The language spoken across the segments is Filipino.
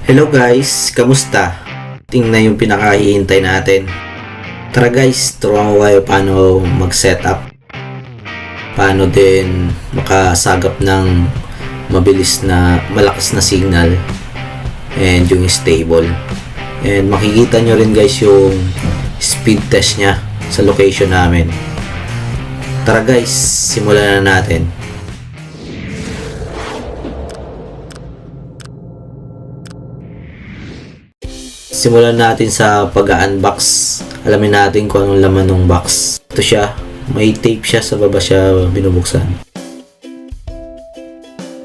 Hello guys, kamusta? Tingnan yung pinakahihintay natin. Tara guys, turuan ko kayo paano mag-setup. Paano din makasagap ng mabilis na malakas na signal and yung stable. And makikita nyo rin guys yung speed test nya sa location namin. Tara guys, simulan na natin. Simulan natin sa pag-unbox. Alamin natin kung anong laman ng box. Ito siya. May tape siya. Sa baba siya binubuksan.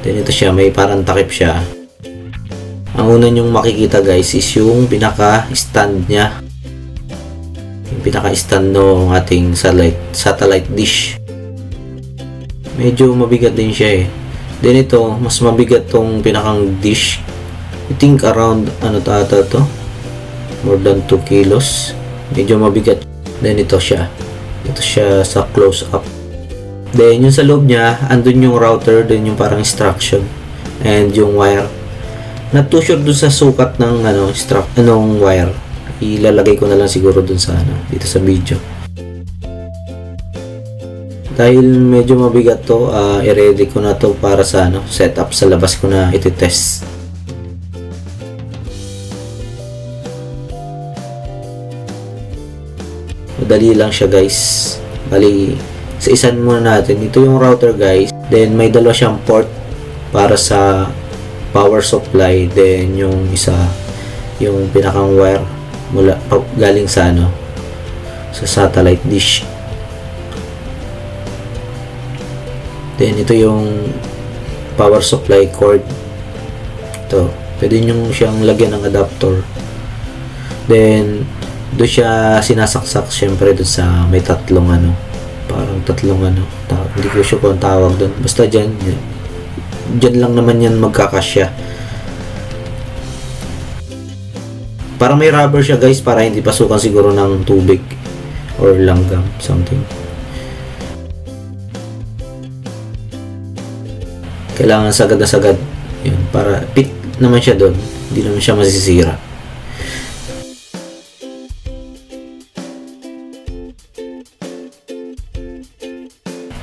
Then ito siya. May parang takip siya. Ang una nyong makikita guys is yung pinaka-stand nya. Yung pinaka-stand ng ating satellite dish. Medyo mabigat din siya eh. Then ito, mas mabigat tong pinakang dish. I think around ano tata to? More than 2 kilos. Medyo mabigat. Then ito siya. Ito siya sa close up. Then yung sa loob niya, andun yung router, then yung parang instruction and yung wire. Not too sure dun sa sukat ng anong wire. Ilalagay ko na lang siguro dun sa dito sa video. Dahil medyo mabigat to, i-ready ko na to para sa setup sa labas ko na iti-test. Madali lang siya guys. Bali, sa isan muna natin. Ito yung router guys. Then may dalawa siyang port para sa power supply. Then yung isa, yung pinakang wire mula galing sa sa satellite dish. Then ito yung power supply cord. Ito, pwede nyo siyang lagyan ng adapter. Then doon siya sinasaksak syempre doon sa may tatlong parang tatlong hindi ko sure kung tawag doon, basta dyan lang naman yan magkakasya. Parang may rubber siya guys para hindi pasukan siguro ng tubig or langgam, something. Kailangan sagad na sagad yun, para fit naman siya doon, hindi naman siya masisira.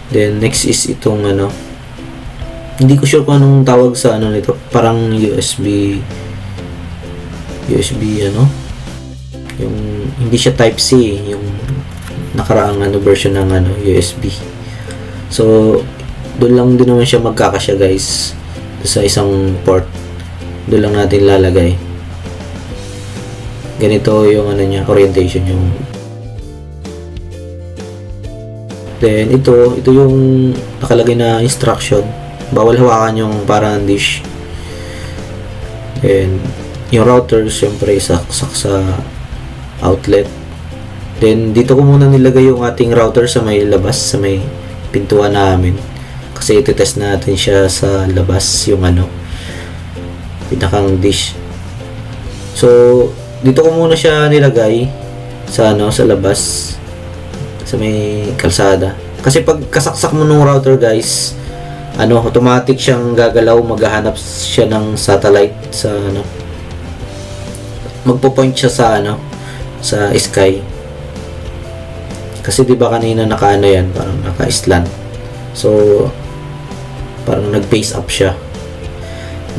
Then next is itong hindi ko sure kung anong tawag sa nito, parang USB yung hindi siya type C, yung nakaraang version ng USB. So doon lang din naman siya magkakasya guys, sa isang port. Doon lang natin lalagay. Ganito yung niya, orientation yung. Then ito yung nakalagay na instruction. Bawal hawakan yung parang dish. Then yung router syempre isaksak sa outlet. Then dito ko muna nilagay yung ating router sa may labas, sa may pintuan namin. Kasi iti-test natin siya sa labas yung pinakang dish. So dito ko muna siya nilagay sa sa labas, sa may kalsada. Kasi pag kasaksak mo ng router guys, automatic siyang gagalaw, maghahanap siya ng satellite sa magpo-point siya sa sa sky. Kasi 'di ba kanina yan, parang naka-slant. So parang nag-face up siya.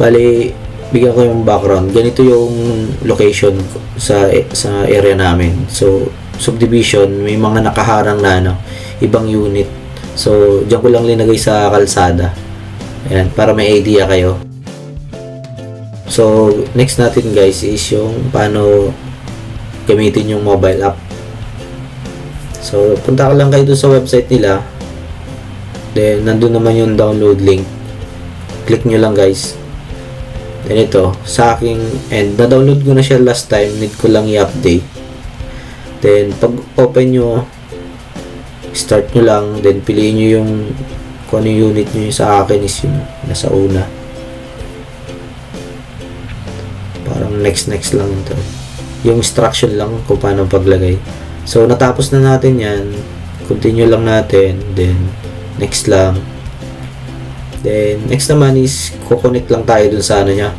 Bali, bigyan ko yung background. Ganito yung location sa area namin. So subdivision, may mga nakaharang na ibang unit. So diyan ko lang linagay sa kalsada. Ayan, para may idea kayo. So next natin guys is yung paano gamitin yung mobile app. So punta ka lang kayo doon sa website nila. Then nandun naman yung download link. Click nyo lang guys. Then ito, sa aking end, na-download ko na siya last time. Need ko lang i-update. Then pag open nyo, start nyo lang, then piliin nyo yung kung ano yung unit nyo. Yung sa akin is yung nasa una. Parang next lang ito. Yung instruction lang kung paano paglagay. So natapos na natin yan, continue lang natin, then next lang. Then next naman is kukonect lang tayo dun sa niya,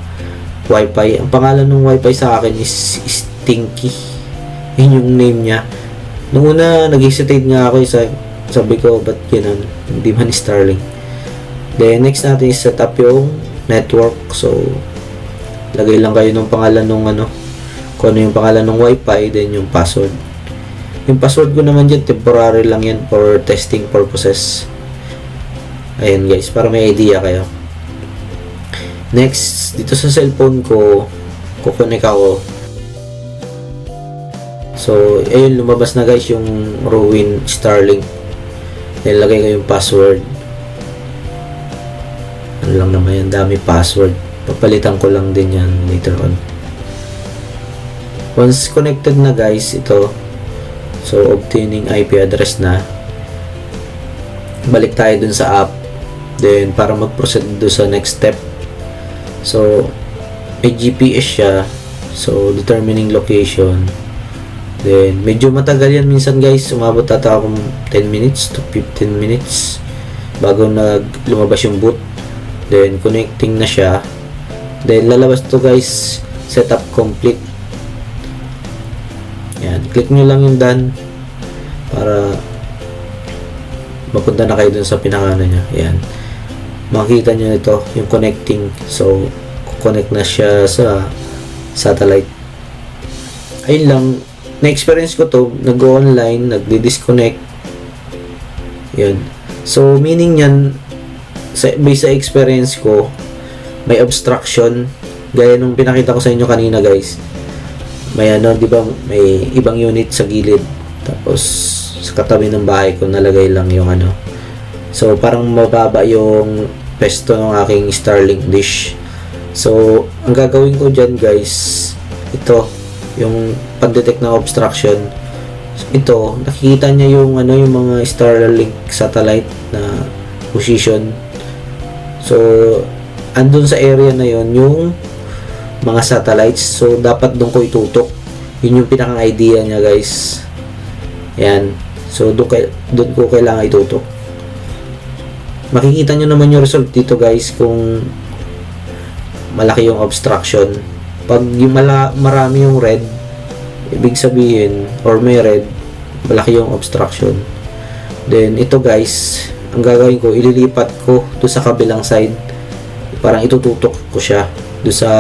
Wi-Fi. Ang pangalan ng Wi-Fi sa akin is Stinky. Yun yung name niya. Nung una, nag-hesitate nga ako, sabi ko, ba't ganun? Hindi man Starlink. Then, next natin is set up yung network. So, lagay lang kayo ng pangalan ng kung ano yung pangalan ng Wi-Fi, then yung password. Yung password ko naman dyan, temporary lang yan for testing purposes. Ayan guys, para may idea kayo. Next, dito sa cellphone ko, kukonek ako. So, ayun, lumabas na guys yung Ruin Starlink. Nilagay ko yung password. Ano lang naman yan, dami password. Papalitan ko lang din yan later on. Once connected na guys, ito. So, obtaining IP address na. Balik tayo dun sa app. Then, para mag-proceed dun sa next step. So, may GPS siya. So, determining location. Then, medyo matagal yan minsan guys. Umabot ata akong 10 minutes to 15 minutes bago lumabas yung boot. Then, connecting na siya. Then, lalabas to guys. Setup complete. Yan. Click nyo lang yung done para mapunta na kayo dun sa pinakano niya. Yan. Makikita nyo ito, yung connecting. So, connect na siya sa satellite. Ayun lang. Na-experience ko to. Nag-go online, nagdi-disconnect. Yan. So, meaning yan, based sa experience ko, may obstruction. Gaya nung pinakita ko sa inyo kanina guys. May di ba, may ibang unit sa gilid. Tapos, sa katabi ng bahay ko, nalagay lang yung So, parang mababa yung pesto ng aking Starlink dish. So, ang gagawin ko dyan guys, ito, yung pag-detect ng obstruction. Ito, nakikita niya yung yung mga Starlink satellite na position. So, andun sa area na yon yung mga satellites. So, dapat doon ko itutok. Yun yung pinakang idea niya guys. Yan. So, doon ko kailangan itutok. Makikita nyo naman yung result dito guys kung malaki yung obstruction. Pag yung marami yung red, ibig sabihin, or may red, malaki yung obstruction. Then, ito guys, ang gagawin ko, ililipat ko doon sa kabilang side. Parang itututok ko siya doon sa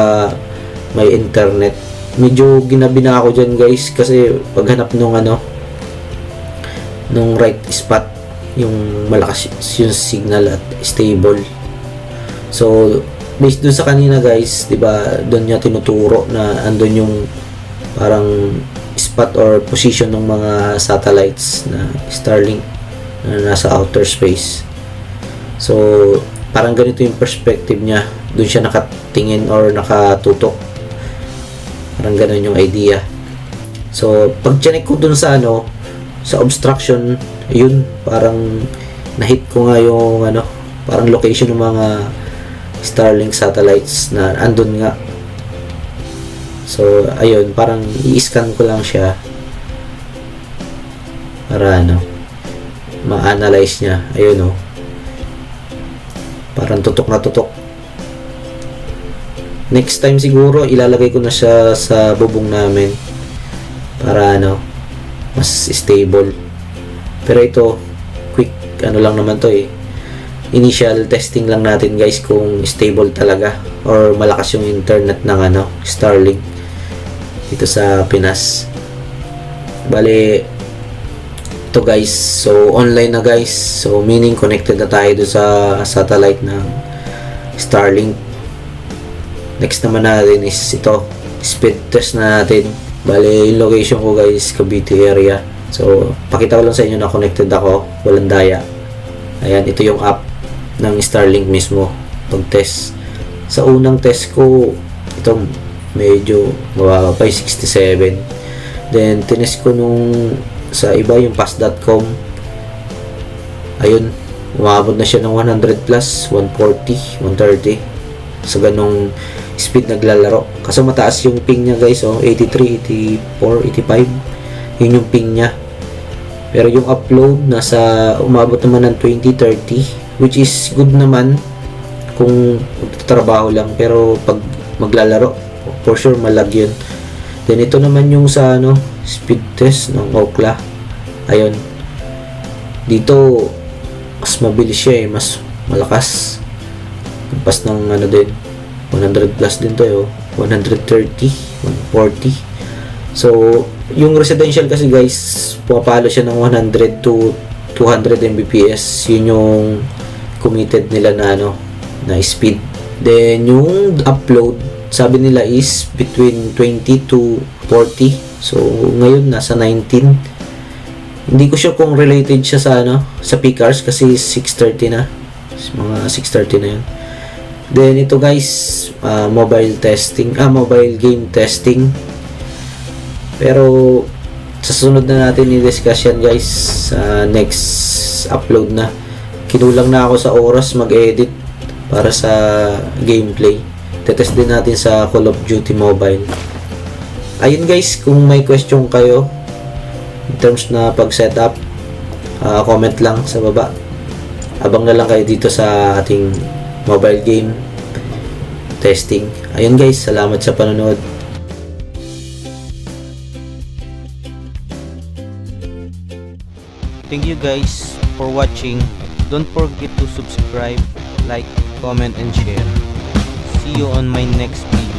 may internet. Medyo ginabi na ako dyan guys kasi paghanap nung nung right spot, yung malakas yung signal at stable. So, based dun sa kanina guys, di ba, doon niya tinuturo na andun yung parang spot or position ng mga satellites na Starlink na nasa outer space. So, parang ganito yung perspective niya. Doon siya nakatingin or nakatutok. Parang ganun yung idea. So, pag chinek ko dun sa sa obstruction, yun, parang na-hit ko nga yung parang location ng mga Starlink satellites na andun nga. So, ayun, parang i-scan ko lang siya para ma-analyze niya. Ayun parang tutok na tutok. Next time siguro ilalagay ko na siya sa bubong namin para mas stable. Pero ito quick lang naman to initial testing lang natin guys kung stable talaga or malakas yung internet ng Starlink dito sa Pinas. Bale ito guys, so online na guys, so meaning connected na tayo do sa satellite ng Starlink. Next naman natin is ito, speed test na natin. Bale yung location ko guys, Cavite area. So pakita ko lang sa inyo na connected ako, walang daya. Ayan, ito yung app ng Starlink mismo pag test. Sa unang test ko, ito medyo mababa pa, 67. Then tinest ko nung sa iba yung pass.com, ayun, umabot na siya ng 100 plus, 140, 130 sa ganong speed naglalaro. Kasi mataas yung ping niya guys, 83, 84, 85, yun yung ping niya. Pero yung upload nasa umabot naman ng 20, 30, which is good naman kung trabaho lang. Pero pag maglalaro, for sure malag yun. Then ito naman yung sa speed test ng Ookla. Ayun, dito mas mabilis siya mas malakas. Pas ng din, 100 plus din to 130, 140. So yung residential kasi guys, pumapalo siya ng 100 to 200 Mbps. Yun yung committed nila na na speed. Then yung upload, sabi nila is between 20 to 40. So ngayon nasa 19. Hindi ko sure kung related siya sa sa PCARS kasi 630 na. Mga 630 na yun. Then ito guys, mobile game testing. Pero sa sunod na natin i-discuss yan guys sa next upload na. Kinulang na ako sa oras mag-edit para sa gameplay. Tetest din natin sa Call of Duty Mobile. Ayun guys, kung may question kayo in terms na pag-setup, comment lang sa baba. Abang na lang kayo dito sa ating mobile game testing. Ayun guys, salamat sa panonood. Thank you guys for watching. Don't forget to subscribe, like, comment, and share. See you on my next video.